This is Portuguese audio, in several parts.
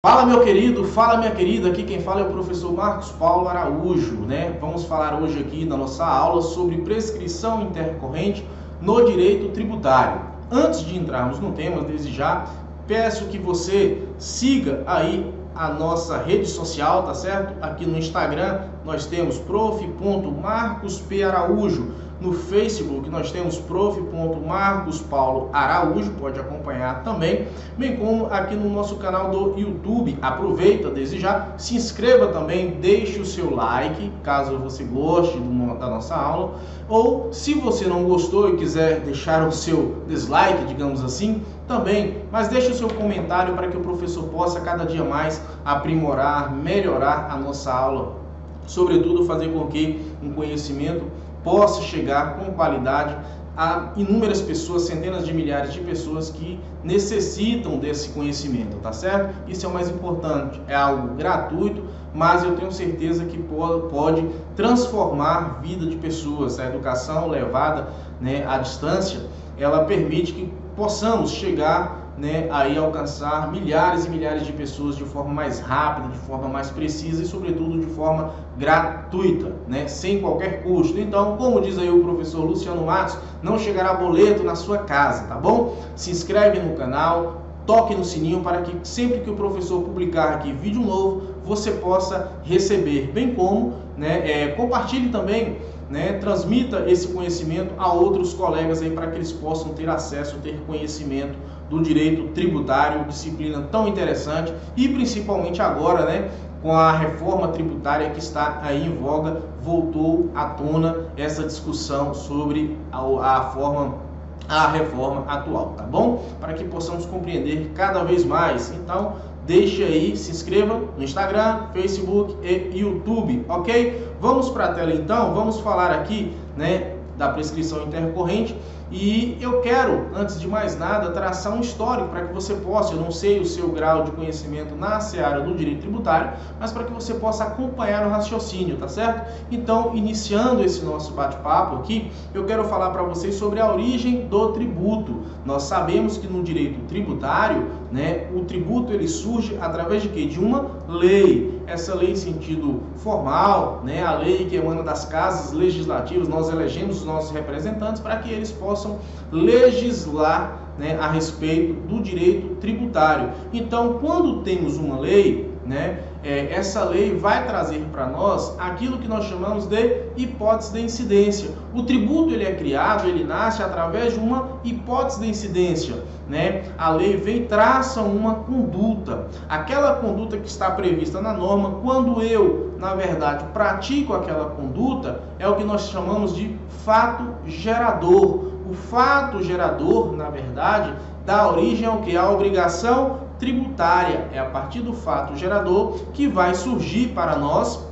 Fala meu querido, fala minha querida, aqui quem fala é o professor Marcos Paulo Araújo, né? Vamos falar hoje aqui na nossa aula sobre prescrição intercorrente no direito tributário. Antes de entrarmos no tema, desde já, peço que você siga aí a nossa rede social, tá certo? Aqui no Instagram nós temos prof.marcosparaújo. No Facebook nós temos prof.marcospauloaraújo, pode acompanhar também, bem como aqui no nosso canal do YouTube. Aproveita desde já, se inscreva também, deixe o seu like, caso você goste da nossa aula, ou se você não gostou e quiser deixar o seu dislike, digamos assim, também, mas deixe o seu comentário para que o professor possa cada dia mais aprimorar, melhorar a nossa aula, sobretudo fazer com que um conhecimento possa chegar com qualidade a inúmeras pessoas, centenas de milhares de pessoas que necessitam desse conhecimento, tá certo? Isso é o mais importante, é algo gratuito, mas eu tenho certeza que pode transformar a vida de pessoas. A educação levada, né, à distância, ela permite que possamos chegar, né, aí alcançar milhares e milhares de pessoas de forma mais rápida, de forma mais precisa e sobretudo de forma gratuita, né, sem qualquer custo. Então, como diz aí o professor Luciano Matos, não chegará boleto na sua casa, tá bom? Se inscreve no canal, toque no sininho para que sempre que o professor publicar aqui vídeo novo, você possa receber, bem como, né, compartilhe também, né, transmita esse conhecimento a outros colegas aí para que eles possam ter acesso, ter conhecimento do direito tributário, disciplina tão interessante e principalmente agora, né, com a reforma tributária que está aí em voga, voltou à tona essa discussão sobre a reforma atual, tá bom? Para que possamos compreender cada vez mais. Então, deixe aí, se inscreva no Instagram, Facebook e YouTube, ok? Vamos para a tela então, vamos falar aqui, né, da prescrição intercorrente. E eu quero, antes de mais nada, traçar um histórico para que você possa, eu não sei o seu grau de conhecimento na seara do direito tributário, mas para que você possa acompanhar o raciocínio, tá certo? Então, iniciando esse nosso bate-papo aqui, eu quero falar para vocês sobre a origem do tributo. Nós sabemos que no direito tributário, né, o tributo ele surge através de quê? De uma lei. Essa lei em sentido formal, né, a lei que emana das casas legislativas, nós elegemos os nossos representantes para que eles possam legislar, né, a respeito do direito tributário. Então, quando temos uma lei, né, essa lei vai trazer para nós aquilo que nós chamamos de hipótese de incidência. O tributo ele é criado, ele nasce através de uma hipótese de incidência, né? A lei vem e traça uma conduta, aquela conduta que está prevista na norma. Quando eu, na verdade, pratico aquela conduta, é o que nós chamamos de fato gerador. O fato gerador, na verdade, dá origem ao que? A obrigação tributária. É a partir do fato gerador que vai surgir para nós,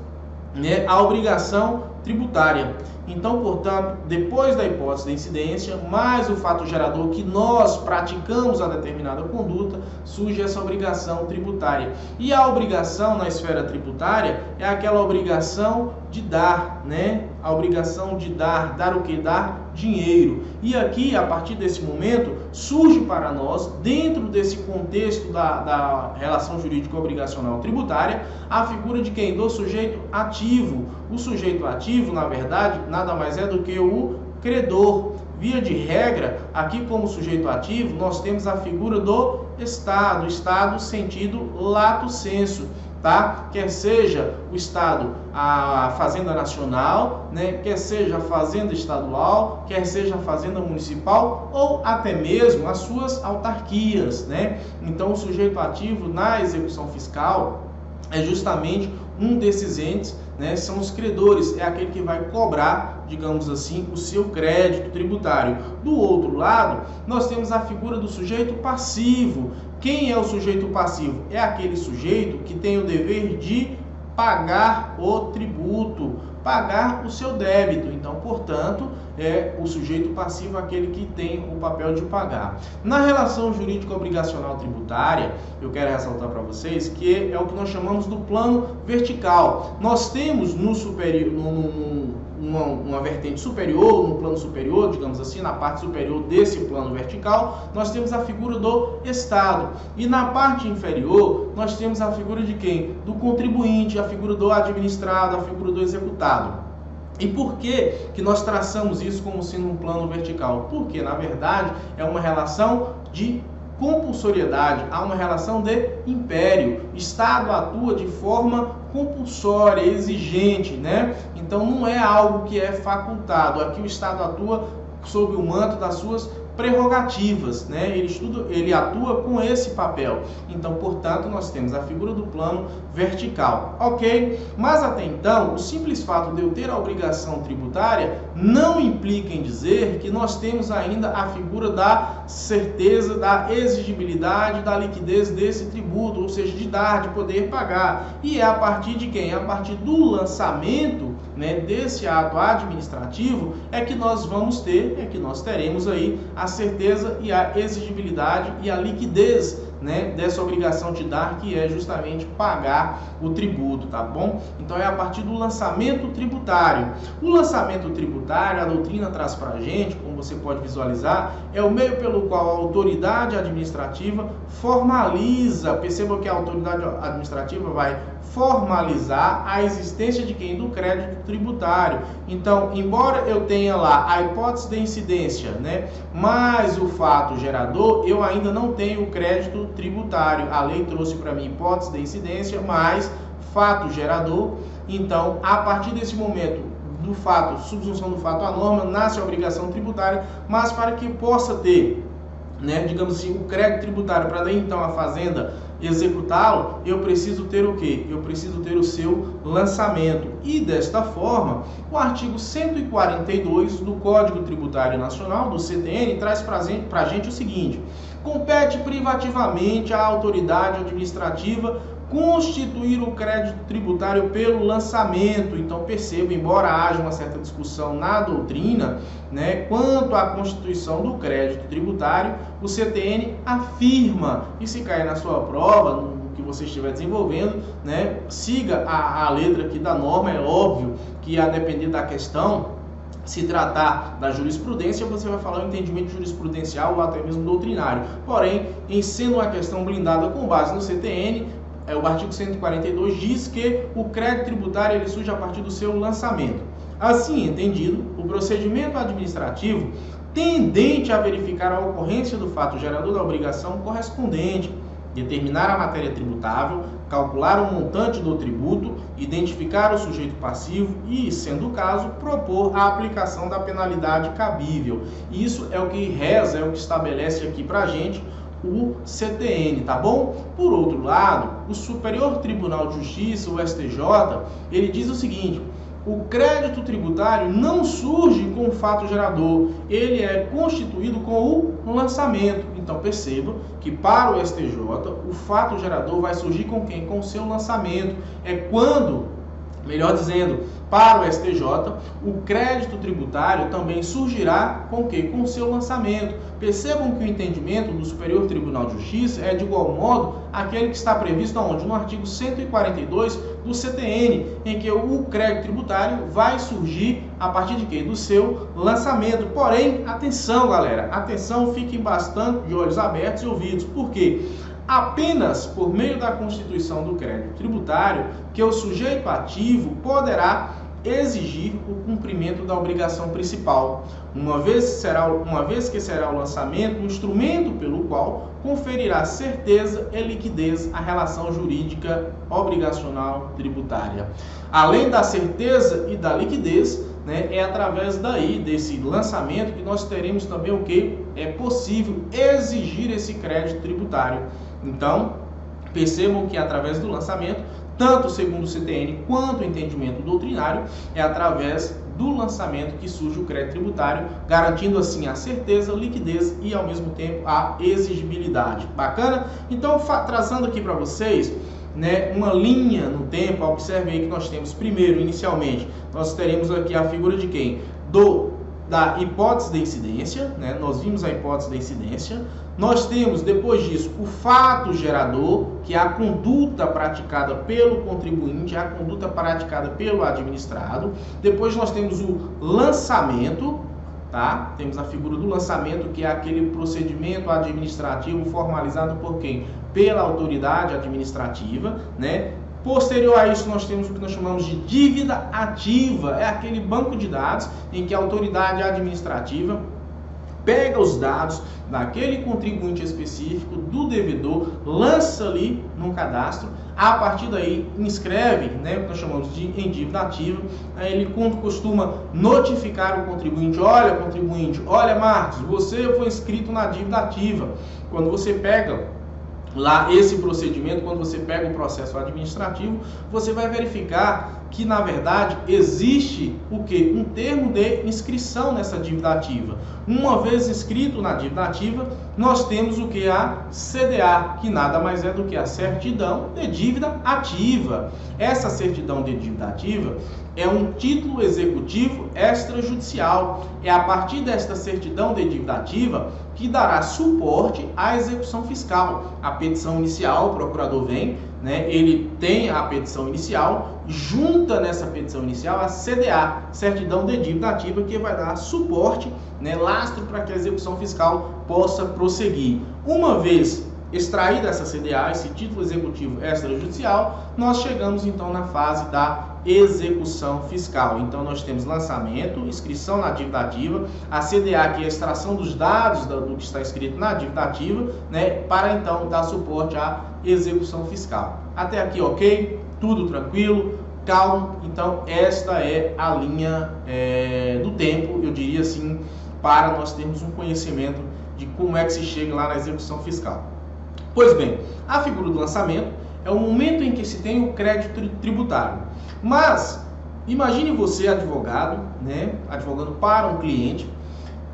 né, a obrigação tributária. Então, portanto, depois da hipótese de incidência, mais o fato gerador que nós praticamos a determinada conduta, surge essa obrigação tributária. E a obrigação na esfera tributária é aquela obrigação de dar, né? A obrigação de dar o que? Dar dinheiro. E aqui, a partir desse momento, surge para nós, dentro desse contexto da relação jurídica obrigacional tributária, a figura de quem? Do sujeito ativo. O sujeito ativo, na verdade, nada mais é do que o credor. Via de regra, aqui como sujeito ativo, nós temos a figura do Estado sentido lato sensu, tá? Quer seja o Estado, a Fazenda Nacional, né? Quer seja a Fazenda Estadual, quer seja a Fazenda Municipal ou até mesmo as suas autarquias, né? Então, o sujeito ativo na execução fiscal é justamente um desses entes, né? São os credores, é aquele que vai cobrar, digamos assim, o seu crédito tributário. Do outro lado, nós temos a figura do sujeito passivo. Quem é o sujeito passivo? É aquele sujeito que tem o dever de pagar o tributo, pagar o seu débito. Então, portanto, é o sujeito passivo aquele que tem o papel de pagar. Na relação jurídica obrigacional tributária, eu quero ressaltar para vocês que é o que nós chamamos do plano vertical. Nós temos no superior, uma vertente superior, no plano superior, digamos assim, na parte superior desse plano vertical, nós temos a figura do Estado. E na parte inferior, nós temos a figura de quem? Do contribuinte, a figura do administrado, a figura do executado. E por que que nós traçamos isso como sendo um plano vertical? Porque, na verdade, é uma relação de compulsoriedade, há uma relação de império. O Estado atua de forma compulsória, exigente, né? Então não é algo que é facultado. Aqui o Estado atua sob o manto das suas prerrogativas, né? Ele atua com esse papel. Então, portanto, nós temos a figura do plano vertical, ok? Mas até então, o simples fato de eu ter a obrigação tributária não implica em dizer que nós temos ainda a figura da certeza, da exigibilidade, da liquidez desse tributo, ou seja, de dar, de poder pagar. E é a partir de quem? É a partir do lançamento, né, desse ato administrativo é que nós vamos ter, é que nós teremos aí a certeza e a exigibilidade e a liquidez, né, dessa obrigação de dar, que é justamente pagar o tributo, tá bom? Então é a partir do lançamento tributário. O lançamento tributário, a doutrina traz para a gente, como você pode visualizar, é o meio pelo qual a autoridade administrativa formaliza, perceba que a autoridade administrativa vai formalizar a existência de quem? Do crédito tributário. Então, embora eu tenha lá a hipótese de incidência, né, mais o fato gerador, eu ainda não tenho o crédito tributário. A lei trouxe para mim hipótese de incidência mais fato gerador. Então, a partir desse momento do fato, subsunção do fato à norma, nasce a obrigação tributária, mas para que possa ter, né, digamos assim, o crédito tributário para daí então a fazenda executá-lo, eu preciso ter o quê? Eu preciso ter o seu lançamento. E desta forma, o artigo 142 do Código Tributário Nacional, do CTN, traz para a gente o seguinte: compete privativamente à autoridade administrativa constituir o crédito tributário pelo lançamento. Então perceba, embora haja uma certa discussão na doutrina, né, quanto à constituição do crédito tributário, o CTN afirma, e se cair na sua prova, no que você estiver desenvolvendo, né, siga a letra aqui da norma. É óbvio que, a depender da questão, se tratar da jurisprudência, você vai falar o entendimento jurisprudencial ou até mesmo doutrinário. Porém, em sendo uma questão blindada com base no CTN, o artigo 142 diz que o crédito tributário ele surge a partir do seu lançamento. Assim entendido, o procedimento administrativo tendente a verificar a ocorrência do fato gerador da obrigação correspondente, determinar a matéria tributável, calcular o montante do tributo, identificar o sujeito passivo e, sendo o caso, propor a aplicação da penalidade cabível. Isso é o que reza, é o que estabelece aqui para a gente o CTN, tá bom? Por outro lado, o Superior Tribunal de Justiça, o STJ, ele diz o seguinte: o crédito tributário não surge com o fato gerador, ele é constituído com o lançamento. Então perceba que para o STJ, o fato gerador vai surgir com quem? Com o seu lançamento. É quando, melhor dizendo, para o STJ, o crédito tributário também surgirá com o quê? Com o seu lançamento. Percebam que o entendimento do Superior Tribunal de Justiça é de igual modo aquele que está previsto onde? No artigo 142 do CTN, em que o crédito tributário vai surgir a partir de quê? Do seu lançamento. Porém, atenção, galera, atenção, fiquem bastante de olhos abertos e ouvidos. Por quê? Apenas por meio da constituição do crédito tributário que o sujeito ativo poderá exigir o cumprimento da obrigação principal, uma vez que será o lançamento um instrumento pelo qual conferirá certeza e liquidez à relação jurídica obrigacional tributária. Além da certeza e da liquidez, né, é através desse lançamento que nós teremos também o que? É possível exigir esse crédito tributário. Então, percebam que através do lançamento, tanto segundo o CTN quanto o entendimento doutrinário, é através do lançamento que surge o crédito tributário, garantindo assim a certeza, liquidez e ao mesmo tempo a exigibilidade. Bacana? Então, traçando aqui para vocês, né, uma linha no tempo, observe aí que nós temos primeiro, inicialmente, nós teremos aqui a figura de quem? Do da hipótese de incidência, né? Nós vimos a hipótese de incidência. Nós temos, depois disso, o fato gerador, que é a conduta praticada pelo contribuinte, é a conduta praticada pelo administrado. Depois nós temos o lançamento, tá? Temos a figura do lançamento, que é aquele procedimento administrativo formalizado por quem? Pela autoridade administrativa, né? Posterior a isso, nós temos o que nós chamamos de dívida ativa. É aquele banco de dados em que a autoridade administrativa pega os dados daquele contribuinte específico, do devedor, lança ali no cadastro. A partir daí, inscreve, né, o que nós chamamos de em dívida ativa. Aí ele costuma notificar o contribuinte: olha, contribuinte, olha, Marcos, você foi inscrito na dívida ativa. Quando você pega lá esse procedimento, quando você pega o processo administrativo, você vai verificar que, na verdade, existe o quê? Um termo de inscrição nessa dívida ativa. Uma vez inscrito na dívida ativa, nós temos o que? A CDA, que nada mais é do que a certidão de dívida ativa. Essa certidão de dívida ativa é um título executivo extrajudicial. É a partir desta certidão de dívida ativa que dará suporte à execução fiscal. A petição inicial, o procurador vem, né, ele tem a petição inicial, junta nessa petição inicial a CDA, certidão de dívida ativa, que vai dar suporte, né, lastro para que a execução fiscal possa prosseguir. Uma vez extraída essa CDA, esse título executivo extrajudicial, nós chegamos então na fase da execução fiscal. Então nós temos lançamento, inscrição na dívida ativa, a CDA, que é a extração dos dados do que está escrito na dívida ativa, né, para então dar suporte à execução fiscal. Até aqui, ok? Tudo tranquilo, calmo. Então esta é a linha do tempo, eu diria assim, para nós termos um conhecimento de como é que se chega lá na execução fiscal. Pois bem, a figura do lançamento é o momento em que se tem o crédito tributário. Mas imagine você, advogado, né, advogando para um cliente,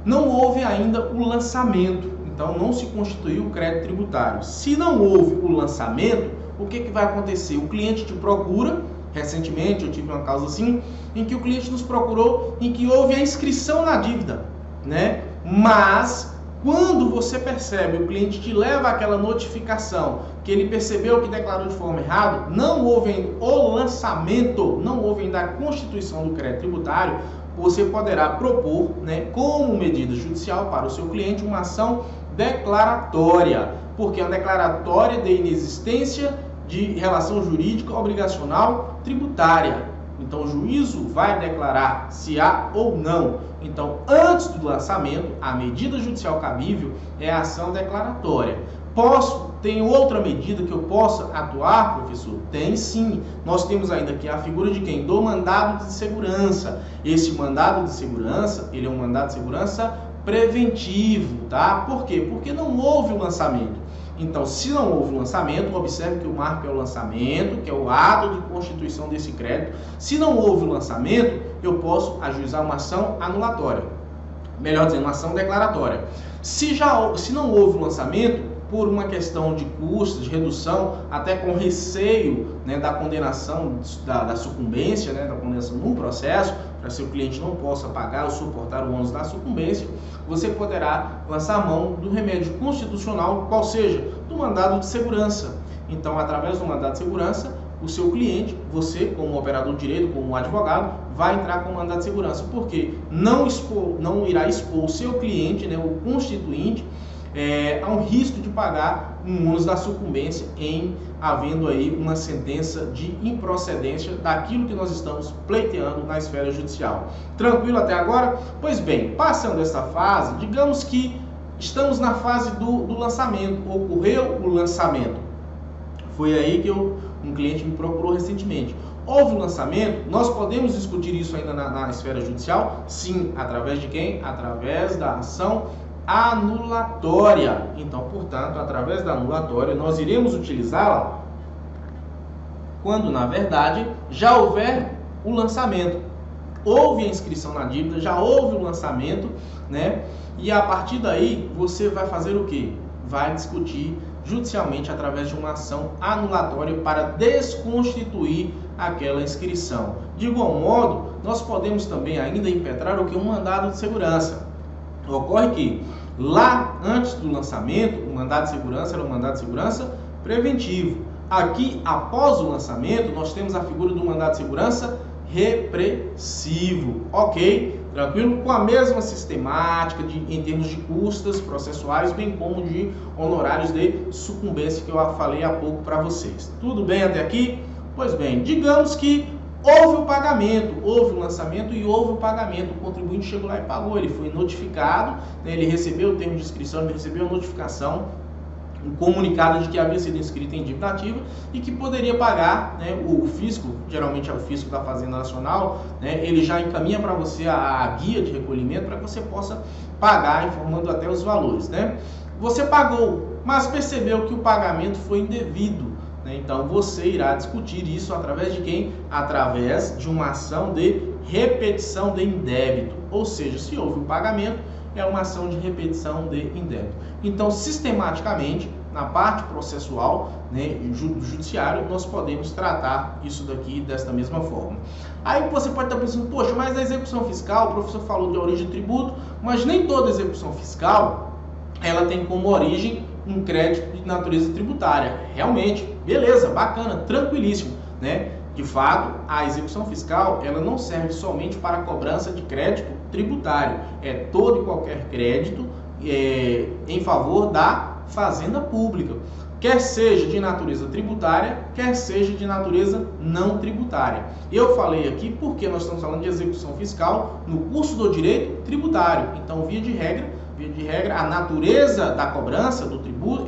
não houve ainda o lançamento, então não se constituiu o crédito tributário. Se não houve o lançamento, o que vai acontecer? O cliente te procura. Recentemente eu tive uma causa assim, em que o cliente nos procurou, em que houve a inscrição na dívida, né? Mas quando você percebe, o cliente te leva aquela notificação que ele percebeu que declarou de forma errada, não houve ainda o lançamento, não houve ainda a constituição do crédito tributário, você poderá propor, né, como medida judicial para o seu cliente, uma ação declaratória, porque é uma declaratória de inexistência de relação jurídica obrigacional tributária. Então o juízo vai declarar se há ou não. Então, antes do lançamento, a medida judicial cabível é a ação declaratória. Tem outra medida que eu possa atuar, professor? Tem sim. Nós temos ainda aqui a figura de quem? Do mandado de segurança. Esse mandado de segurança, ele é um mandado de segurança preventivo, tá? Por quê? Porque não houve o lançamento. Então, se não houve o lançamento, observe que o marco é o lançamento, que é o ato de constituição desse crédito. Se não houve o lançamento, eu posso ajuizar uma ação anulatória. Melhor dizendo, uma ação declaratória. Se não houve o lançamento, por uma questão de custos, de redução, até com receio, né, da condenação, da sucumbência, né, da condenação num processo, para que o cliente não possa pagar ou suportar o ônus da sucumbência, você poderá lançar a mão do remédio constitucional, qual seja, do mandado de segurança. Então, através do mandado de segurança, o seu cliente, você como operador de direito, como advogado, vai entrar com o mandado de segurança, porque não irá expor o seu cliente, né, o constituinte, a um risco de pagar um ônus da sucumbência em havendo aí uma sentença de improcedência daquilo que nós estamos pleiteando na esfera judicial. Tranquilo até agora? Pois bem, passando essa fase, digamos que estamos na fase do lançamento, ocorreu o lançamento. Foi aí que um cliente me procurou recentemente. Houve o lançamento, nós podemos discutir isso ainda na esfera judicial? Sim, através de quem? Através da ação anulatória. Então, portanto, através da anulatória, nós iremos utilizá-la quando, na verdade, já houver o lançamento. Houve a inscrição na dívida, já houve o lançamento, né? E a partir daí, você vai fazer o quê? Vai discutir judicialmente através de uma ação anulatória para desconstituir aquela inscrição. De igual modo, nós podemos também ainda impetrar o que? Um mandado de segurança. Ocorre que lá antes do lançamento, o mandado de segurança era um mandado de segurança preventivo. Aqui, após o lançamento, nós temos a figura do mandado de segurança repressivo, ok? Tranquilo? Com a mesma sistemática em termos de custas processuais, bem como de honorários de sucumbência que eu falei há pouco para vocês. Tudo bem até aqui? Pois bem, digamos que houve o pagamento, houve o lançamento e houve o pagamento. O contribuinte chegou lá e pagou, ele foi notificado, né, ele recebeu o termo de inscrição, ele recebeu a notificação, um comunicado de que havia sido inscrito em dívida ativa e que poderia pagar, né, o fisco, geralmente é o fisco da Fazenda Nacional, né, ele já encaminha para você a guia de recolhimento para que você possa pagar, informando até os valores, né? Você pagou, mas percebeu que o pagamento foi indevido, né? Então você irá discutir isso através de quem? Através de uma ação de repetição de indébito, ou seja, se houve um pagamento, é uma ação de repetição de indébito. Então, sistematicamente, na parte processual, né, do judiciário, nós podemos tratar isso daqui desta mesma forma. Aí você pode estar pensando, poxa, mas a execução fiscal, o professor falou de origem de tributo, mas nem toda execução fiscal, ela tem como origem um crédito de natureza tributária. Realmente, beleza, bacana, tranquilíssimo, né? De fato, a execução fiscal ela não serve somente para a cobrança de crédito tributário. É todo e qualquer crédito em favor da fazenda pública, quer seja de natureza tributária, quer seja de natureza não tributária. Eu falei aqui porque nós estamos falando de execução fiscal no curso do direito tributário. Então, via de regra, a natureza da cobrança do tributo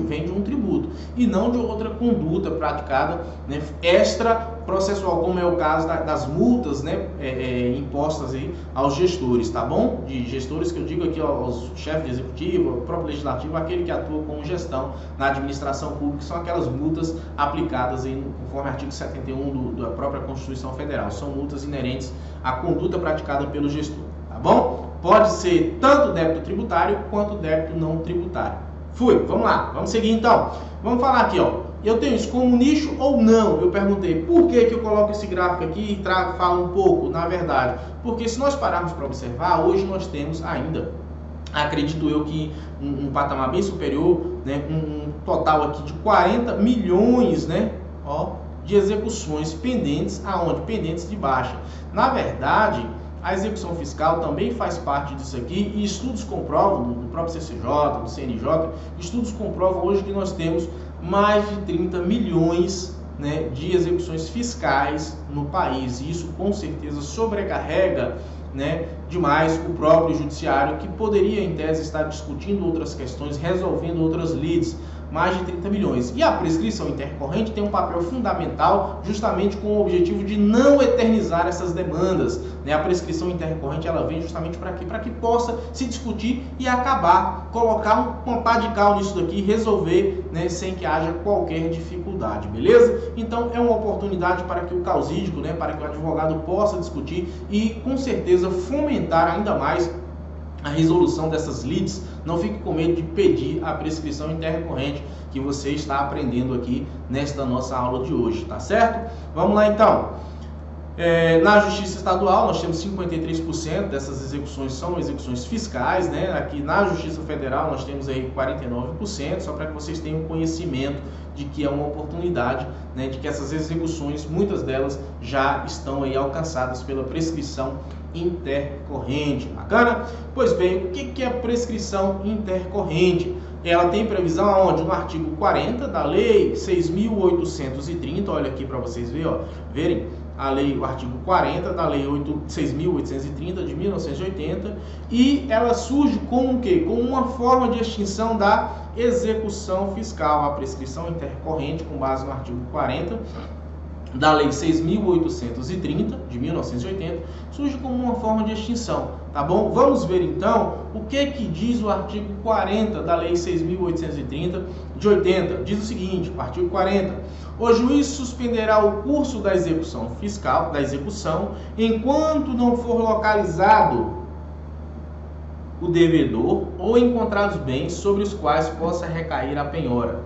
vem de um tributo e não de outra conduta praticada, né, extra processual, como é o caso das multas, né, impostas aí aos gestores, tá bom? De gestores que eu digo aqui aos chefes de executivo, ao próprio legislativo, aquele que atua como gestão na administração pública, são aquelas multas aplicadas aí conforme artigo 71 da própria Constituição Federal. São multas inerentes à conduta praticada pelo gestor, tá bom? Pode ser tanto débito tributário quanto débito não tributário. Vamos lá, vamos seguir então. Vamos falar aqui, ó. Eu tenho isso como nicho ou não? Eu perguntei, por que eu coloco esse gráfico aqui e falo um pouco, na verdade? Porque se nós pararmos para observar, hoje nós temos ainda, acredito eu que um patamar bem superior, né, um total aqui de 40 milhões, né, ó, de execuções pendentes, aonde? Pendentes de baixa. Na verdade, a execução fiscal também faz parte disso aqui e estudos comprovam, do próprio CCJ, do CNJ, estudos comprovam hoje que nós temos mais de 30 milhões, né, de execuções fiscais no país. E isso com certeza sobrecarrega, né, demais o próprio judiciário, que poderia em tese estar discutindo outras questões, resolvendo outras lides. Mais de 30 milhões. E a prescrição intercorrente tem um papel fundamental justamente com o objetivo de não eternizar essas demandas, né? A prescrição intercorrente ela vem justamente para quê? Para que possa se discutir e acabar, colocar uma pá de cal nisso daqui e resolver, né, sem que haja qualquer dificuldade, beleza? Então é uma oportunidade para que o causídico, né, para que o advogado possa discutir e com certeza fomentar ainda mais a resolução dessas lides. Não fique com medo de pedir a prescrição intercorrente que você está aprendendo aqui nesta nossa aula de hoje, tá certo? Vamos lá então. Na Justiça Estadual nós temos 53% dessas execuções são execuções fiscais, né? Aqui na Justiça Federal nós temos aí 49%, só para que vocês tenham conhecimento de que é uma oportunidade, né, de que essas execuções, muitas delas já estão aí alcançadas pela prescrição intercorrente. Bacana? Pois bem, o que é prescrição intercorrente? Ela tem previsão aonde? No artigo 40 da Lei 6.830, olha aqui para vocês verem, a lei, o artigo 40 da Lei 6.830 de 1980, e ela surge como o quê? Como uma forma de extinção da execução fiscal. A prescrição intercorrente, com base no artigo 40 da Lei 6.830 de 1980, surge como uma forma de extinção, tá bom? Vamos ver então o que diz o artigo 40 da Lei 6.830 de 80. Diz o seguinte, o artigo 40: o juiz suspenderá o curso da execução fiscal, enquanto não for localizado o devedor ou encontrados bens sobre os quais possa recair a penhora.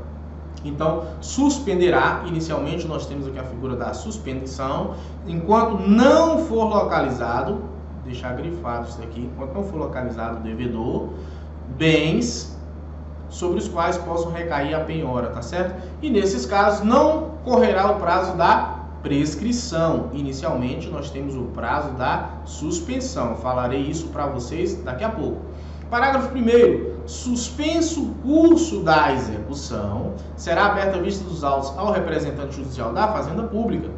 Então, suspenderá, inicialmente nós temos aqui a figura da suspensão, enquanto não for localizado, deixar grifado isso aqui, enquanto não for localizado o devedor, bens sobre os quais possam recair a penhora, tá certo? E nesses casos não correrá o prazo da prescrição. Inicialmente nós temos o prazo da suspensão. Falarei isso para vocês daqui a pouco. Parágrafo 1º. Suspenso o curso da execução, será aberta a vista dos autos ao representante judicial da Fazenda Pública.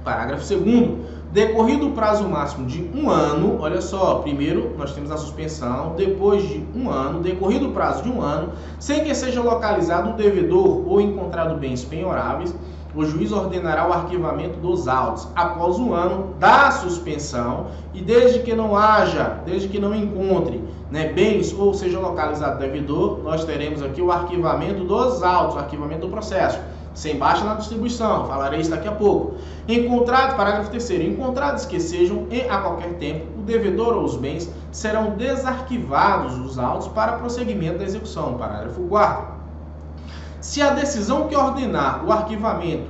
Parágrafo 2º. Decorrido o prazo máximo de 1 ano, olha só, primeiro nós temos a suspensão, depois de 1 ano, decorrido o prazo de 1 ano, sem que seja localizado o devedor ou encontrado bens penhoráveis, o juiz ordenará o arquivamento dos autos após 1 ano da suspensão e desde que não encontre bens ou seja localizado o devedor, nós teremos aqui o arquivamento dos autos, o arquivamento do processo, sem baixa na distribuição, falarei isso daqui a pouco. Parágrafo 3º, encontrados que sejam a qualquer tempo, o devedor ou os bens serão desarquivados os autos para prosseguimento da execução. Parágrafo 4º. Se a decisão que ordenar o arquivamento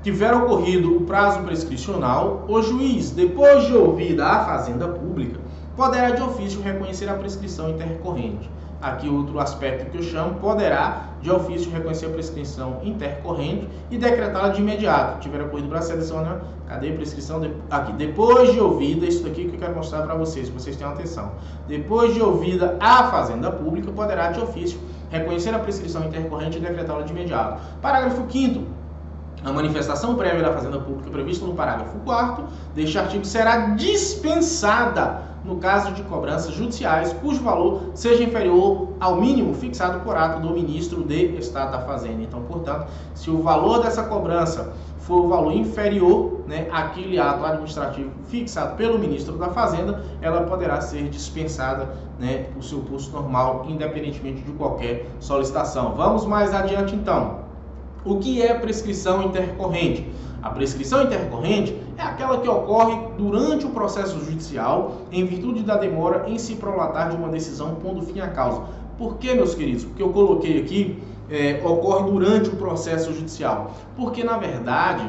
tiver ocorrido o prazo prescricional, o juiz, depois de ouvida a Fazenda Pública, poderá de ofício reconhecer a prescrição intercorrente. Aqui outro aspecto que eu chamo, poderá de ofício reconhecer a prescrição intercorrente e decretá-la de imediato. Tiver ocorrido o prazo de sedição, né? Cadê a prescrição? Aqui, depois de ouvida, isso daqui que eu quero mostrar para vocês tenham atenção. Depois de ouvida a Fazenda Pública, poderá de ofício reconhecer a prescrição intercorrente e decretá-la de imediato. Parágrafo 5º. A manifestação prévia da Fazenda Pública prevista no parágrafo 4º deste artigo será dispensada no caso de cobranças judiciais cujo valor seja inferior ao mínimo fixado por ato do ministro de Estado da Fazenda. Então, portanto, se o valor dessa cobrança for o valor inferior àquele ato administrativo fixado pelo ministro da Fazenda, ela poderá ser dispensada o seu curso normal, independentemente de qualquer solicitação. Vamos mais adiante, então. O que é prescrição intercorrente? A prescrição intercorrente é aquela que ocorre durante o processo judicial em virtude da demora em se prolatar de uma decisão pondo fim à causa. Por que, meus queridos? Porque eu coloquei aqui, ocorre durante o processo judicial. Porque, na verdade,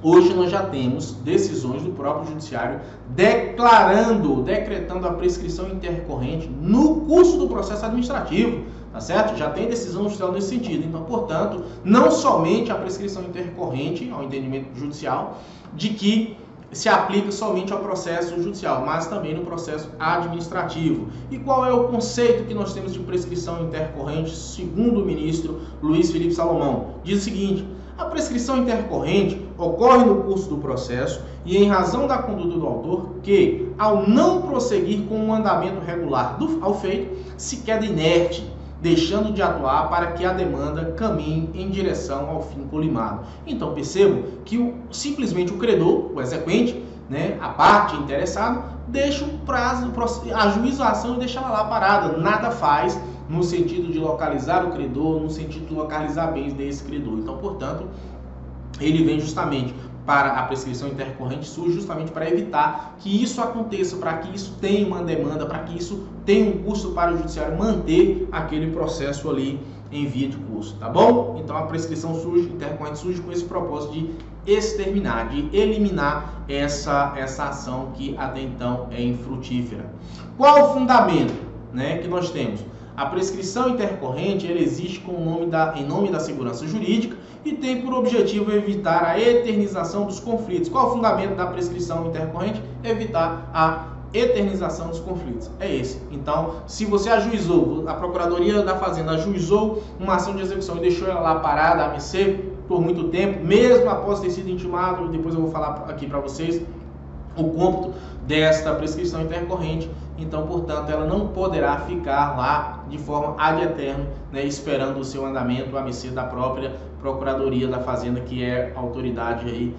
hoje nós já temos decisões do próprio judiciário decretando a prescrição intercorrente no curso do processo administrativo. Tá certo? Já tem decisão judicial nesse sentido. Então, portanto, não somente a prescrição intercorrente ao entendimento judicial, de que se aplica somente ao processo judicial, mas também no processo administrativo. E qual é o conceito que nós temos de prescrição intercorrente, segundo o ministro Luiz Felipe Salomão? Diz o seguinte: a prescrição intercorrente ocorre no curso do processo e em razão da conduta do autor que, ao não prosseguir com o andamento regular ao feito, se queda inerte, deixando de atuar para que a demanda caminhe em direção ao fim colimado. Então percebam que simplesmente o credor, o exequente, a parte interessada, deixa o prazo, ajuiza a ação e deixa ela lá parada, nada faz no sentido de localizar o credor, no sentido de localizar bens desse credor. Então, portanto, ele vem justamente para a prescrição intercorrente, surge justamente para evitar que isso aconteça, para que isso tenha uma demanda, para que isso tenha um custo para o judiciário manter aquele processo ali em via de curso, tá bom? Então a prescrição intercorrente surge com esse propósito de exterminar, de eliminar essa ação que até então é infrutífera. Qual o fundamento que nós temos? A prescrição intercorrente ela existe em nome da segurança jurídica e tem por objetivo evitar a eternização dos conflitos. Qual é o fundamento da prescrição intercorrente? Evitar a eternização dos conflitos. É esse. Então, se você ajuizou, a Procuradoria da Fazenda ajuizou uma ação de execução e deixou ela lá parada, a mercê, por muito tempo, mesmo após ter sido intimado, depois eu vou falar aqui para vocês o cômputo desta prescrição intercorrente, então, portanto, ela não poderá ficar lá de forma ad eterno, esperando o seu andamento à mercê da própria Procuradoria da Fazenda, que é a autoridade aí,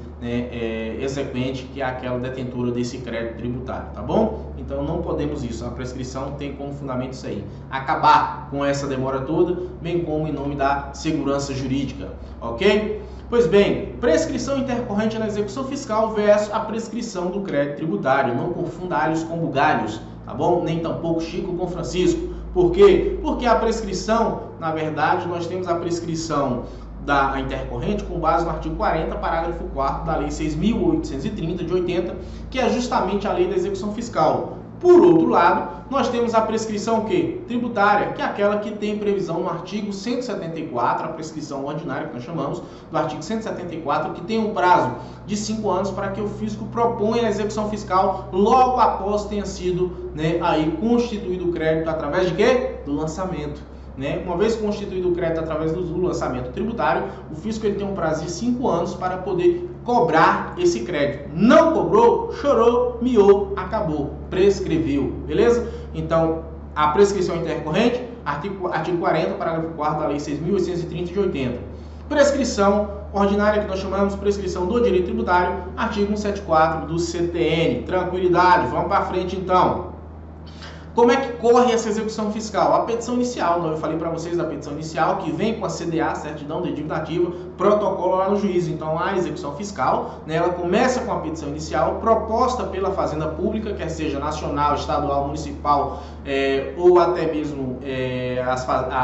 exequente, que é aquela detentora desse crédito tributário, tá bom? Então, não podemos isso, a prescrição tem como fundamento isso aí, acabar com essa demora toda, bem como em nome da segurança jurídica, ok? Pois bem, prescrição intercorrente na execução fiscal versus a prescrição do crédito tributário. Não confunda alhos com bugalhos, tá bom? Nem tampouco Chico com Francisco. Por quê? Porque a prescrição, na verdade, nós temos a prescrição da intercorrente com base no artigo 40, parágrafo 4º da Lei 6.830 de 80, que é justamente a lei da execução fiscal. Por outro lado, nós temos a prescrição que? Tributária, que é aquela que tem previsão no artigo 174, a prescrição ordinária que nós chamamos, do artigo 174, que tem um prazo de 5 anos para que o fisco proponha a execução fiscal logo após tenha sido, né, aí constituído o crédito através de quê? Do lançamento. Né? Uma vez constituído o crédito através do lançamento tributário, o fisco ele tem um prazo de 5 anos para poder cobrar esse crédito. Não cobrou, chorou, miou, acabou, prescreveu, beleza? Então, a prescrição intercorrente, artigo 40, parágrafo 4º da Lei 6.830 de 80. Prescrição ordinária, que nós chamamos prescrição do direito tributário, artigo 174 do CTN. Tranquilidade, vamos para frente então. Como é que corre essa execução fiscal? A petição inicial, eu falei para vocês da petição inicial, que vem com a CDA, certidão de dívida ativa, protocolo lá no juízo. Então, a execução fiscal, né, ela começa com a petição inicial, proposta pela Fazenda Pública, quer seja nacional, estadual, municipal, ou até mesmo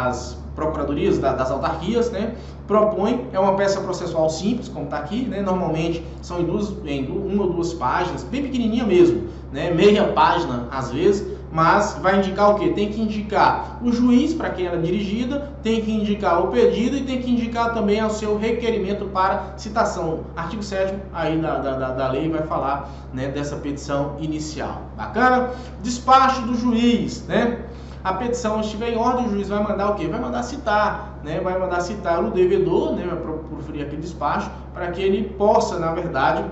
as procuradorias das autarquias, né, propõe, é uma peça processual simples, como está aqui, né, normalmente são em uma ou duas páginas, bem pequenininha mesmo, né, meia página às vezes, mas vai indicar o quê? Tem que indicar o juiz para quem ela é dirigida, tem que indicar o pedido e tem que indicar também o seu requerimento para citação. Artigo 7º aí da lei vai falar, né, dessa petição inicial. Bacana? Despacho do juiz, né? A petição estiver em ordem, o juiz vai mandar o quê? Vai mandar citar, né? Vai mandar citar o devedor, né? Vai proferir aquele despacho para que ele possa, na verdade,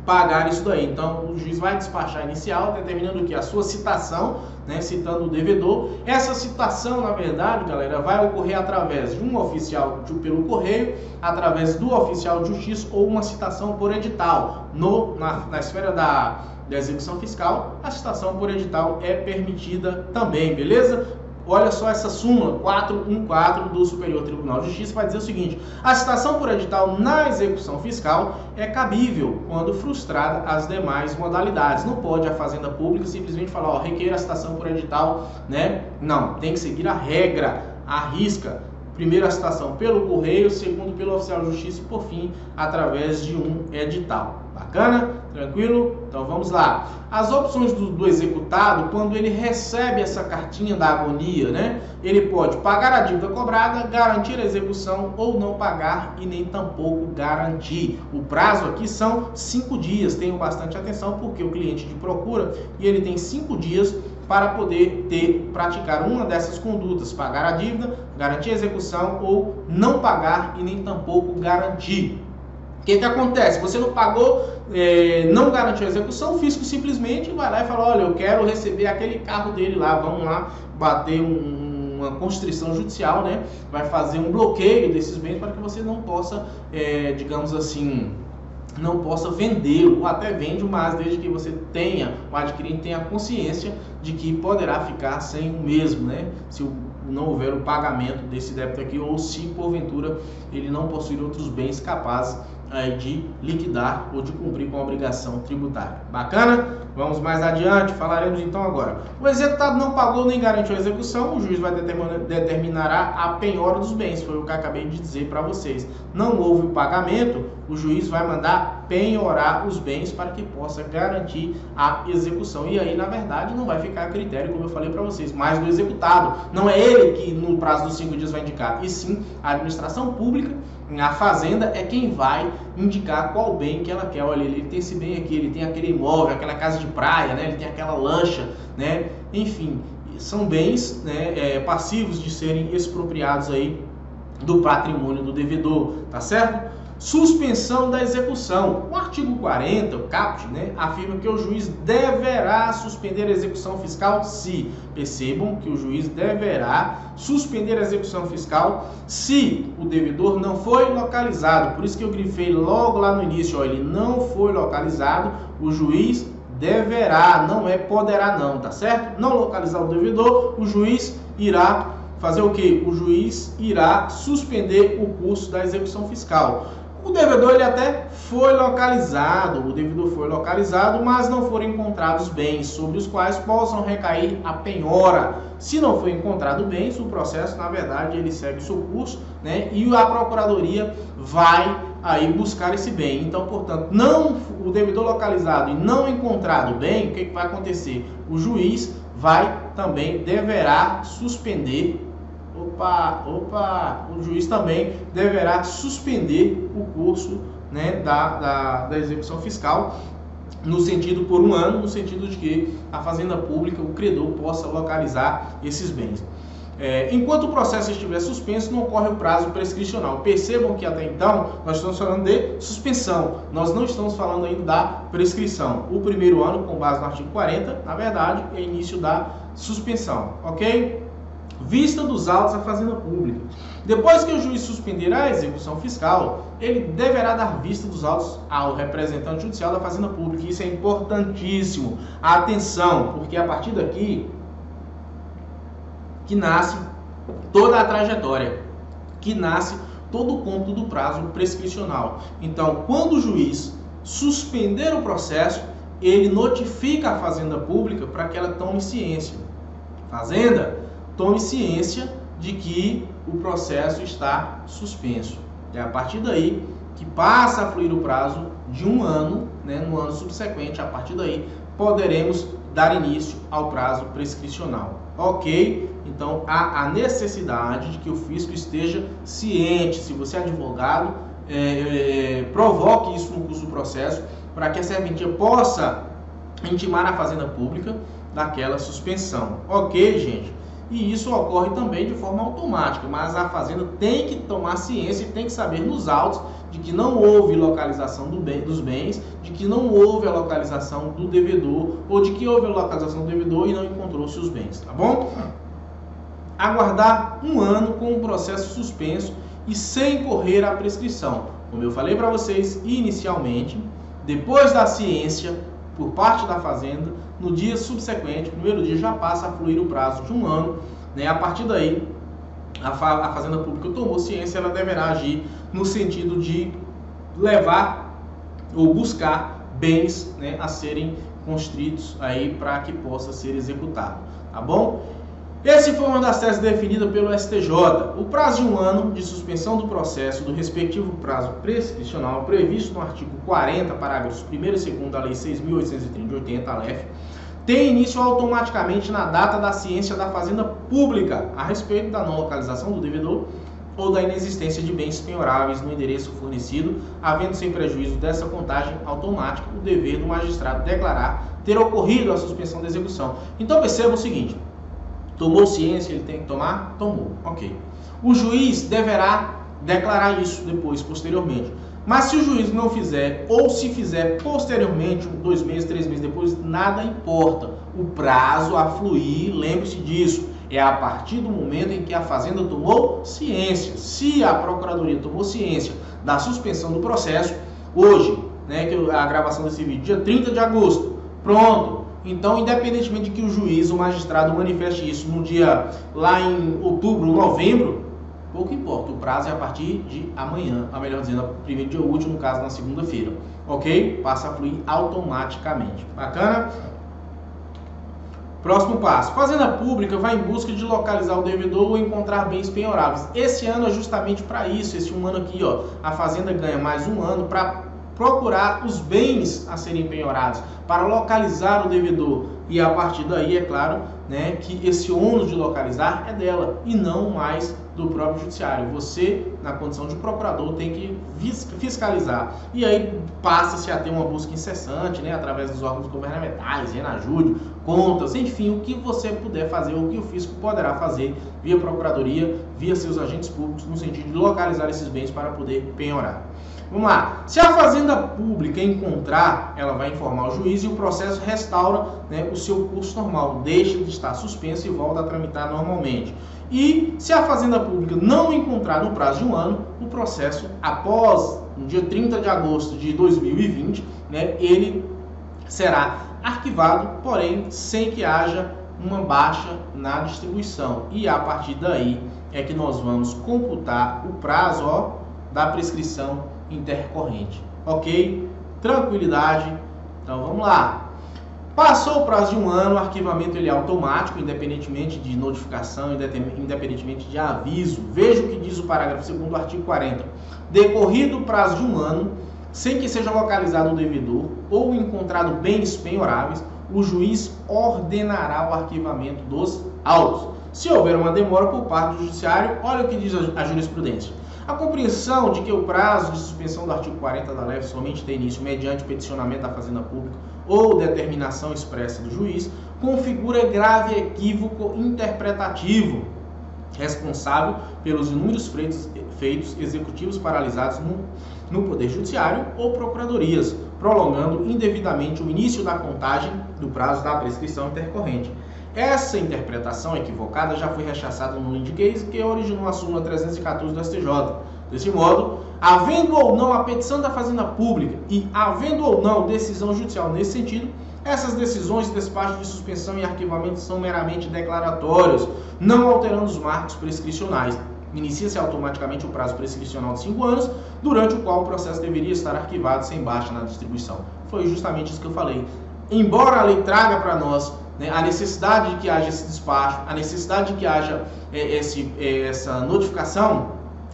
pagar isso daí. Então, o juiz vai despachar inicial, determinando o que? A sua citação, né, citando o devedor. Essa citação, na verdade, galera, vai ocorrer através de um oficial pelo correio, através do oficial de justiça ou uma citação por edital. Na esfera da execução fiscal, a citação por edital é permitida também, beleza? Olha só essa súmula 414 do Superior Tribunal de Justiça vai dizer o seguinte: a citação por edital na execução fiscal é cabível quando frustrada as demais modalidades. Não pode a Fazenda Pública simplesmente falar, ó, requeira a citação por edital, né? Não, tem que seguir a regra, a risca. Primeiro a citação pelo correio, segundo pelo oficial de justiça e por fim através de um edital. Bacana? Tranquilo? Então vamos lá. As opções do executado, quando ele recebe essa cartinha da agonia, né? Ele pode pagar a dívida cobrada, garantir a execução ou não pagar e nem tampouco garantir. O prazo aqui são 5 dias. Tenham bastante atenção porque o cliente de procura e ele tem 5 dias para poder praticar uma dessas condutas, pagar a dívida, garantir a execução ou não pagar e nem tampouco garantir. O que acontece? Você não pagou, não garantiu a execução, o fisco simplesmente vai lá e fala, olha, eu quero receber aquele carro dele lá, vamos lá bater uma constrição judicial, né? Vai fazer um bloqueio desses bens para que você não possa, digamos assim, não possa vendê-lo, ou até vende, mas desde que você tenha, o adquirente tenha consciência de que poderá ficar sem o mesmo, né? Se não houver o pagamento desse débito aqui, ou se porventura ele não possuir outros bens capazes de liquidar ou de cumprir com a obrigação tributária. Bacana? Vamos mais adiante, falaremos então agora. O executado não pagou nem garantiu a execução, o juiz vai determinará a penhora dos bens, foi o que eu acabei de dizer para vocês. Não houve o pagamento, o juiz vai mandar penhorar os bens para que possa garantir a execução. E aí, na verdade, não vai ficar a critério, como eu falei para vocês, mais do executado. Não é ele que no prazo dos 5 dias vai indicar, e sim a administração pública. A fazenda é quem vai indicar qual bem que ela quer. Olha, ele tem esse bem aqui, ele tem aquele imóvel, aquela casa de praia, né? Ele tem aquela lancha, né? Enfim, são bens, né, passivos de serem expropriados aí do patrimônio do devedor, tá certo? Suspensão da execução. O artigo 40, o caput, né, afirma que o juiz deverá suspender a execução fiscal se, percebam que o juiz deverá suspender a execução fiscal se o devedor não foi localizado. Por isso que eu grifei logo lá no início, ó, ele não foi localizado, o juiz deverá, não é poderá não, tá certo? Não localizar o devedor, o juiz irá fazer o quê? O juiz irá suspender o curso da execução fiscal. O devedor ele até foi localizado, mas não foram encontrados bens sobre os quais possam recair a penhora. Se não foi encontrado bens, o processo, na verdade, ele segue o seu curso, né? E a procuradoria vai aí buscar esse bem. Então, portanto, o devedor localizado e não encontrado bem, o que vai acontecer? O juiz deverá suspender. O juiz também deverá suspender o curso, né, da execução fiscal, no sentido por um ano, no sentido de que a Fazenda Pública, o credor, possa localizar esses bens. Enquanto o processo estiver suspenso, não ocorre o prazo prescricional. Percebam que até então nós estamos falando de suspensão, nós não estamos falando ainda da prescrição. O primeiro ano, com base no artigo 40, na verdade, é início da suspensão, ok? Vista dos autos à Fazenda Pública. Depois que o juiz suspender a execução fiscal, ele deverá dar vista dos autos ao representante judicial da Fazenda Pública. Isso é importantíssimo. Atenção, porque a partir daqui que nasce toda a trajetória, que nasce todo o cômputo do prazo prescricional. Então, quando o juiz suspender o processo, ele notifica a Fazenda Pública para que ela tome ciência. Fazenda, tome ciência de que o processo está suspenso. É a partir daí que passa a fluir o prazo de um ano, né? No ano subsequente, a partir daí, poderemos dar início ao prazo prescricional. Ok? Então, há a necessidade de que o fisco esteja ciente. Se você é advogado, provoque isso no curso do processo, para que a serventia possa intimar a Fazenda Pública daquela suspensão. Ok, gente? E isso ocorre também de forma automática, mas a Fazenda tem que tomar ciência e tem que saber nos autos de que não houve localização dos bens, de que não houve a localização do devedor, ou de que houve a localização do devedor e não encontrou-se os bens, tá bom? Aguardar um ano com o processo suspenso e sem correr a prescrição. Como eu falei para vocês inicialmente, depois da ciência por parte da Fazenda, no dia subsequente, primeiro dia, já passa a fluir o prazo de um ano, né? A partir daí, a Fazenda Pública tomou ciência, ela deverá agir no sentido de levar ou buscar bens, né, a serem constritos aí para que possa ser executado, tá bom? Esse foi uma das teses definida pelo STJ. O prazo de um ano de suspensão do processo do respectivo prazo prescricional previsto no artigo 40, parágrafos 1º e 2º da Lei 6.830 de 80, ALEF, tem início automaticamente na data da ciência da Fazenda Pública a respeito da não localização do devedor ou da inexistência de bens penhoráveis no endereço fornecido, havendo sem prejuízo dessa contagem automática o dever do magistrado declarar ter ocorrido a suspensão da execução. Então perceba o seguinte: tomou ciência, ele tem que tomar? Tomou, ok. O juiz deverá declarar isso depois, posteriormente. Mas se o juiz não fizer, ou se fizer posteriormente, 2 meses, 3 meses depois, nada importa. O prazo a fluir, lembre-se disso, é a partir do momento em que a Fazenda tomou ciência. Se a Procuradoria tomou ciência da suspensão do processo, hoje, né, que a gravação desse vídeo, dia 30 de agosto, pronto. Então, independentemente de que o juiz, o magistrado, manifeste isso no dia, lá em outubro, novembro, pouco importa, o prazo é a partir de amanhã, a melhor dizendo, primeiro dia útil, no caso, na segunda-feira, ok? Passa a fluir automaticamente. Bacana? Próximo passo. Fazenda Pública vai em busca de localizar o devedor ou encontrar bens penhoráveis. Esse ano é justamente para isso, esse um ano aqui, ó, a Fazenda ganha mais um ano para procurar os bens a serem penhorados, para localizar o devedor. E a partir daí, é claro, né, que esse ônus de localizar é dela e não mais do próprio judiciário. Você, na condição de procurador, tem que fiscalizar. E aí passa-se a ter uma busca incessante, né, através dos órgãos governamentais, Renajúdio, contas, enfim, o que você puder fazer, o que o fisco poderá fazer via procuradoria, via seus agentes públicos, no sentido de localizar esses bens para poder penhorar. Vamos lá. Se a Fazenda Pública encontrar, ela vai informar o juiz e o processo restaura, né, o seu curso normal, deixa de estar suspenso e volta a tramitar normalmente. E se a Fazenda Pública não encontrar no prazo de um ano, o processo, após no dia 30 de agosto de 2020, né, ele será arquivado, porém sem que haja uma baixa na distribuição. E a partir daí é que nós vamos computar o prazo, ó, da prescrição intercorrente. Ok? Tranquilidade? Então vamos lá. Passou o prazo de 1 ano, o arquivamento ele é automático, independentemente de notificação, independentemente de aviso. Veja o que diz o parágrafo 2º do artigo 40. Decorrido o prazo de 1 ano, sem que seja localizado o devedor ou encontrado bens penhoráveis, o juiz ordenará o arquivamento dos autos. Se houver uma demora por parte do judiciário, olha o que diz a jurisprudência. A compreensão de que o prazo de suspensão do artigo 40 da lei somente tem início mediante peticionamento da Fazenda Pública ou determinação expressa do juiz configura grave equívoco interpretativo responsável pelos inúmeros feitos executivos paralisados no Poder Judiciário ou Procuradorias, prolongando indevidamente o início da contagem do prazo da prescrição intercorrente. Essa interpretação equivocada já foi rechaçada no Linde Case, que originou a súmula 314 do STJ. Desse modo, havendo ou não a petição da Fazenda Pública e havendo ou não decisão judicial nesse sentido, essas decisões de despacho de suspensão e arquivamento são meramente declaratórias, não alterando os marcos prescricionais. Inicia-se automaticamente o prazo prescricional de 5 anos, durante o qual o processo deveria estar arquivado sem baixa na distribuição. Foi justamente isso que eu falei. Embora a lei traga para nós a necessidade de que haja esse despacho, a necessidade de que haja essa notificação,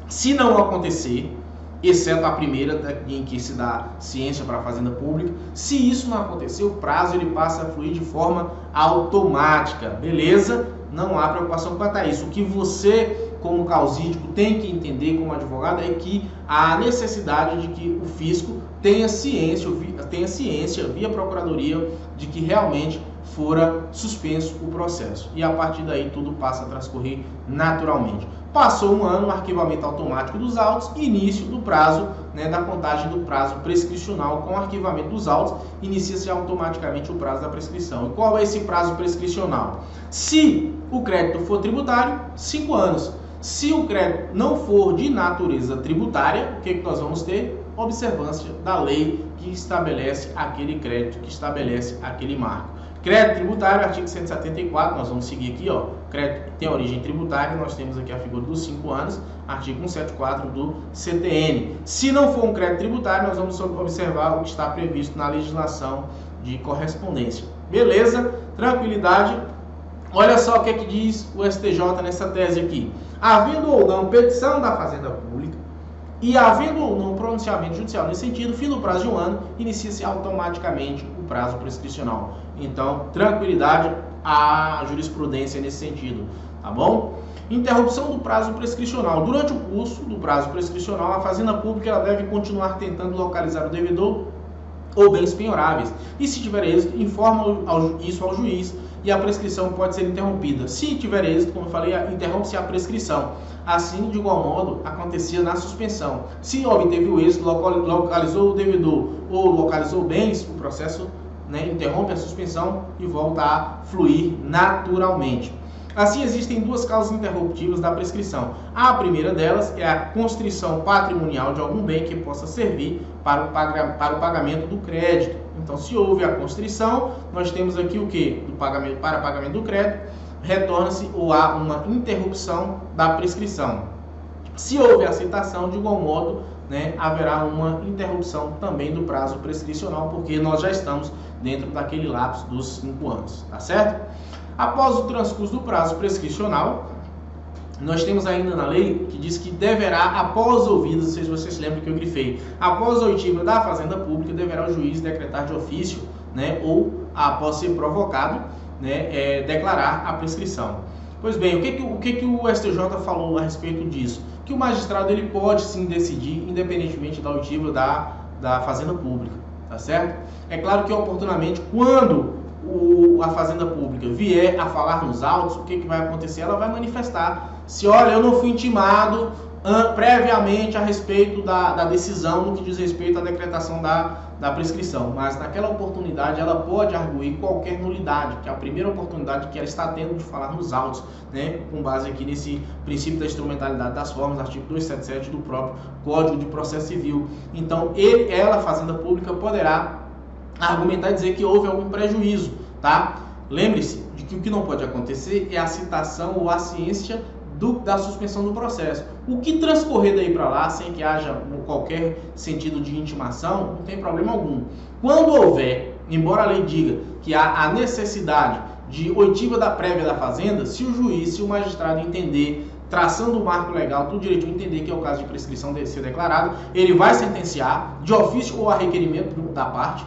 se não acontecer, exceto a primeira, em que se dá ciência para a Fazenda Pública, se isso não acontecer, o prazo ele passa a fluir de forma automática, beleza? Não há preocupação quanto a isso. O que você, como causídico, tem que entender como advogado é que há necessidade de que o fisco tenha ciência via Procuradoria de que realmente fora suspenso o processo. E a partir daí tudo passa a transcorrer naturalmente. Passou 1 ano, arquivamento automático dos autos, início do prazo, da contagem do prazo prescricional. Com o arquivamento dos autos, inicia-se automaticamente o prazo da prescrição. E qual é esse prazo prescricional? Se o crédito for tributário, 5 anos. Se o crédito não for de natureza tributária, o que nós vamos ter? Observância da lei que estabelece aquele crédito, que estabelece aquele marco. Crédito tributário, artigo 174, nós vamos seguir aqui, ó. Crédito tem origem tributária, nós temos aqui a figura dos 5 anos, artigo 174 do CTN. Se não for um crédito tributário, nós vamos observar o que está previsto na legislação de correspondência. Beleza? Tranquilidade? Olha só o que é que diz o STJ nessa tese aqui. Havendo ou não petição da Fazenda Pública e havendo ou não pronunciamento judicial nesse sentido, fim do prazo de 1 ano, inicia-se automaticamente o prazo prescricional. Então, tranquilidade, a jurisprudência nesse sentido, tá bom? Interrupção do prazo prescricional. Durante o curso do prazo prescricional, a Fazenda Pública ela deve continuar tentando localizar o devedor ou bens penhoráveis. E se tiver êxito, informa isso ao juiz e a prescrição pode ser interrompida. Se tiver êxito, como eu falei, interrompe-se a prescrição. Assim, de igual modo, acontecia na suspensão. Se obteve o êxito, localizou o devedor ou localizou bens, o processo interrompe a suspensão e volta a fluir naturalmente. Assim, existem duas causas interruptivas da prescrição. A primeira delas é a constrição patrimonial de algum bem que possa servir para o pagamento do crédito. Então, se houve a constrição, nós temos aqui o que? Para pagamento do crédito, retorna-se ou há uma interrupção da prescrição. Se houve a citação, de igual modo, haverá uma interrupção também do prazo prescricional, porque nós já estamos dentro daquele lapso dos 5 anos, tá certo? Após o transcurso do prazo prescricional, nós temos ainda na lei que diz que deverá, após ouvidos, não sei se vocês lembram que eu grifei, após a oitiva da Fazenda Pública, deverá o juiz decretar de ofício, ou após ser provocado, declarar a prescrição. Pois bem, o que o STJ falou a respeito disso? Que o magistrado ele pode sim decidir, independentemente da oitiva da Fazenda Pública, tá certo? É claro que oportunamente, quando a Fazenda Pública vier a falar nos autos, o que vai acontecer? Ela vai manifestar se, olha, eu não fui intimado previamente a respeito da decisão no que diz respeito à decretação da prescrição, mas naquela oportunidade ela pode arguir qualquer nulidade, que é a primeira oportunidade que ela está tendo de falar nos autos, com base aqui nesse princípio da instrumentalidade das formas, artigo 277 do próprio Código de Processo Civil. Então, a Fazenda Pública poderá argumentar e dizer que houve algum prejuízo, tá? Lembre-se de que o que não pode acontecer é a citação ou a ciência da suspensão do processo. O que transcorrer daí para lá, sem que haja qualquer sentido de intimação, não tem problema algum. Quando houver, embora a lei diga que há a necessidade de oitiva da prévia da fazenda, se o juiz, se o magistrado entender, traçando o marco legal, tudo direitinho, entender que é o caso de prescrição de ser declarado, ele vai sentenciar de ofício ou a requerimento da parte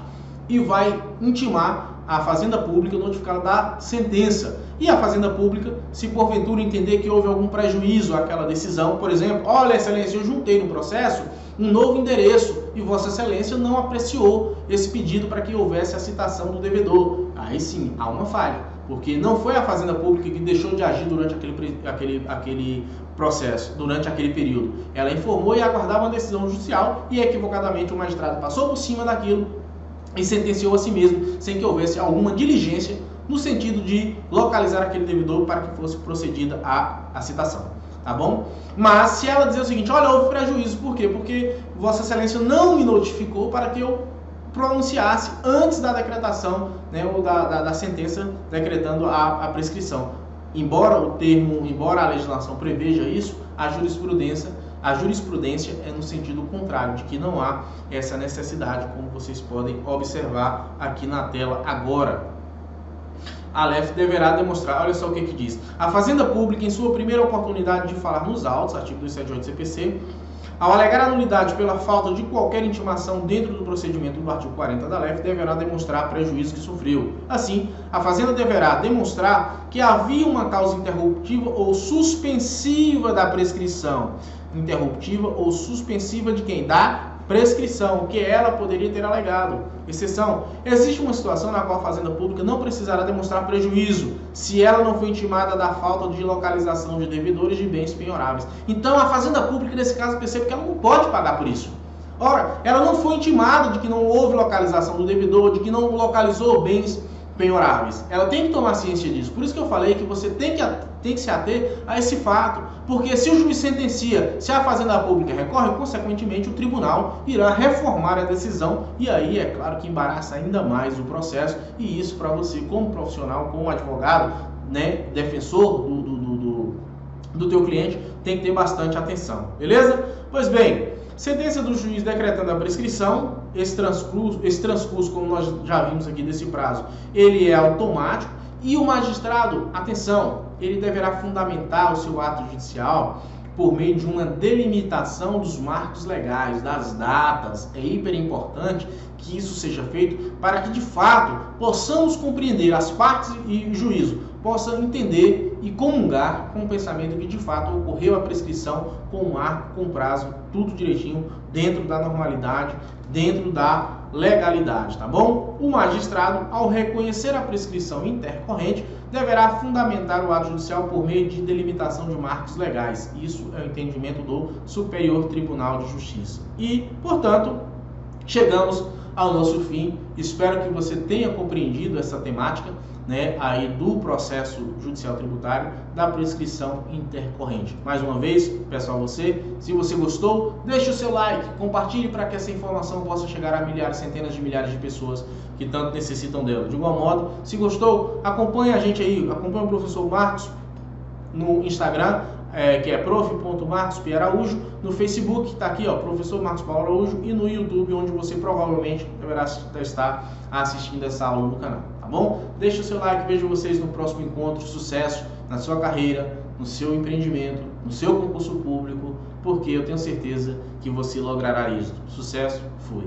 e vai intimar a Fazenda Pública, notificá-la da sentença. E a Fazenda Pública, se porventura entender que houve algum prejuízo àquela decisão, por exemplo, olha, Excelência, eu juntei no processo um novo endereço e Vossa Excelência não apreciou esse pedido para que houvesse a citação do devedor. Aí sim, há uma falha, porque não foi a Fazenda Pública que deixou de agir durante aquele processo, durante aquele período. Ela informou e aguardava uma decisão judicial e equivocadamente o magistrado passou por cima daquilo e sentenciou a si mesmo, sem que houvesse alguma diligência no sentido de localizar aquele devedor para que fosse procedida a citação, tá bom? Mas se ela dizer o seguinte, olha, houve prejuízo, por quê? Porque Vossa Excelência não me notificou para que eu pronunciasse antes da decretação, né, ou da sentença decretando a prescrição. Embora a legislação preveja isso, a jurisprudência é no sentido contrário, de que não há essa necessidade, como vocês podem observar aqui na tela agora. A LEF deverá demonstrar, olha só o que diz. A Fazenda Pública, em sua primeira oportunidade de falar nos autos, artigo 278 CPC, ao alegar a nulidade pela falta de qualquer intimação dentro do procedimento do artigo 40 da LEF, deverá demonstrar prejuízo que sofreu. Assim, a Fazenda deverá demonstrar que havia uma causa interruptiva ou suspensiva da prescrição. Interruptiva ou suspensiva de quem? Da prescrição, que ela poderia ter alegado. Exceção: existe uma situação na qual a Fazenda Pública não precisará demonstrar prejuízo se ela não foi intimada da falta de localização de devedores de bens penhoráveis. Então a Fazenda Pública, nesse caso, percebe que ela não pode pagar por isso. Ora, ela não foi intimada de que não houve localização do devedor, de que não localizou bens penhoráveis. Ela tem que tomar ciência disso. Por isso que eu falei que você tem que se ater a esse fato. Porque se o juiz sentencia, se a Fazenda Pública recorre, consequentemente o tribunal irá reformar a decisão e aí é claro que embaraça ainda mais o processo, e isso para você como profissional, como advogado, né, defensor do teu cliente, tem que ter bastante atenção, beleza? Pois bem, sentença do juiz decretando a prescrição, esse transcurso, como nós já vimos aqui desse prazo, ele é automático e o magistrado, atenção, ele deverá fundamentar o seu ato judicial por meio de uma delimitação dos marcos legais, das datas. É hiper importante que isso seja feito para que, de fato, possamos compreender as partes e o juízo, possa entender e comungar com o pensamento que, de fato, ocorreu a prescrição com o marco, com o prazo, tudo direitinho, dentro da normalidade, dentro da legalidade, tá bom? O magistrado, ao reconhecer a prescrição intercorrente, deverá fundamentar o ato judicial por meio de delimitação de marcos legais. Isso é o entendimento do Superior Tribunal de Justiça. E, portanto, chegamos ao nosso fim. Espero que você tenha compreendido essa temática, né, aí do processo judicial tributário da prescrição intercorrente. Mais uma vez, peço a você, se você gostou, deixe o seu like, compartilhe para que essa informação possa chegar a milhares, centenas de milhares de pessoas que tanto necessitam dela. De igual modo, se gostou, acompanhe a gente aí, acompanhe o professor Marcos no Instagram, que é prof.marcospiaraújo, no Facebook, está aqui, ó, professor Marcos Paulo Araújo, e no YouTube, onde você provavelmente deverá estar assistindo essa aula no canal, tá bom? Deixe o seu like, vejo vocês no próximo encontro, sucesso na sua carreira, no seu empreendimento, no seu concurso público, porque eu tenho certeza que você logrará isso. Sucesso, fui!